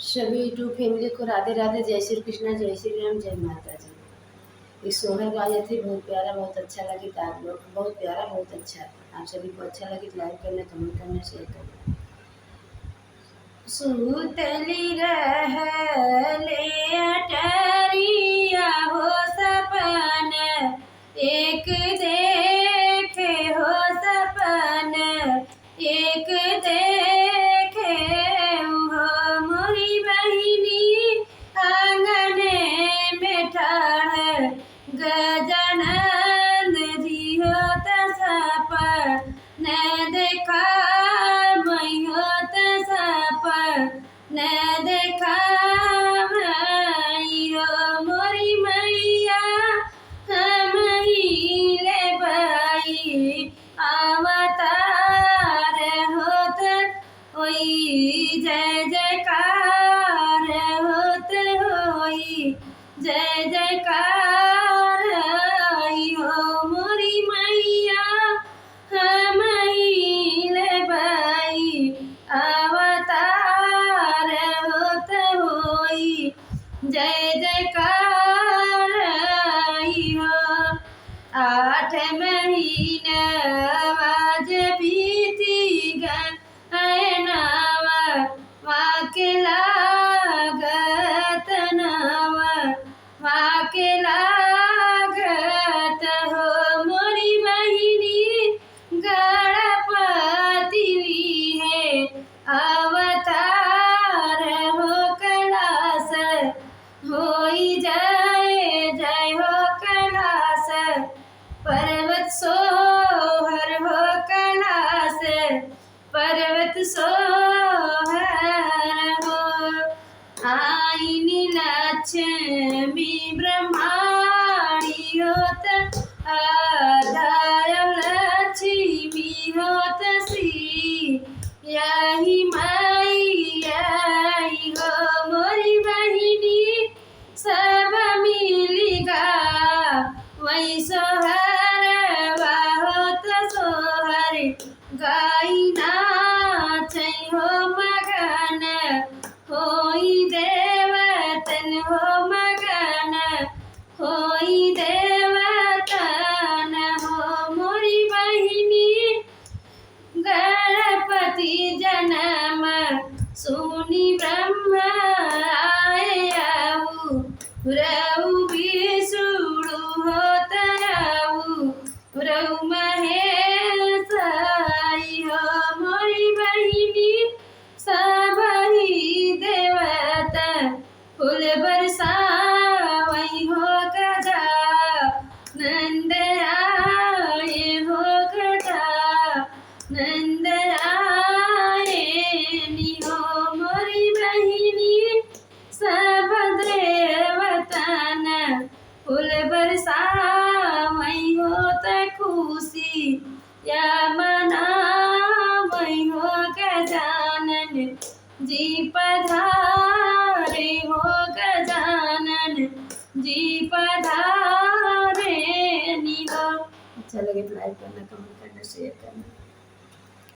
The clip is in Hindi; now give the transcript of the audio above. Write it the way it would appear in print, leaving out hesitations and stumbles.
सभी यूट्यूब फैमिली को राधे राधे, जय श्री कृष्णा, जय श्री राम, जय माता जी। इस सोहर गाए थे, बहुत प्यारा, बहुत अच्छा लगे। तो आप लोग बहुत प्यारा, बहुत अच्छा, आप सभी को अच्छा लगे तो लाइक करना, कमेंट करना, शेयर करना। सुतली रहले अटरिया हो सपन, एक देखे हो सपन, एक देखे हो मोरी बहिनी आंगने में ठाड़, गजानन जी हो सपन देखा, मैं हो सपन देखा, मैं हो मोरी मैया हम ही ले बाई अवतार होत होई, जय जयकार होत होई, जय जयकार हो मोरी मैया हम ही ले बाई अवतार होत होई, जय जयकार हो। 8 महीना वाज बीती गए नावा, वाके लागत नावा, वाके लागत हो मोरी बहिनी गणपति ली है अवतार हो कैलाश, होई जय जय हो कैलाश, पर्वत सोहर हो कैलाश, पर्वत सोहर हो। आईनी लक्ष्मी ब्रह्माणी होत, आधार लक्ष्मी होत श्री, यही मैया हो मोरी बहिनी सब मिलिगा, वही सोहर होत सोहर गाई नाचै हो मगन, होई देवतन हो मगन, होई देवतन हो मोरी बहिनी गणपति जन्म सुनी ब्रह्म आए आऊ, रऊ विष्णु होत राऊ, रऊ महेश आई हो मोरी बहिनी सब ही देवता, फूल बरसावई हो गजा नंद आए हो गजा नंद आए नी हो मोरी बहिनी सब देवतन, फूल बरसावई हो त खुशी या मनावई हो गजानन जी पधारे हो, गजानन जी पधारे नी हो। अच्छा लगे तो लाइक करना, कमेंट करना, शेयर करना।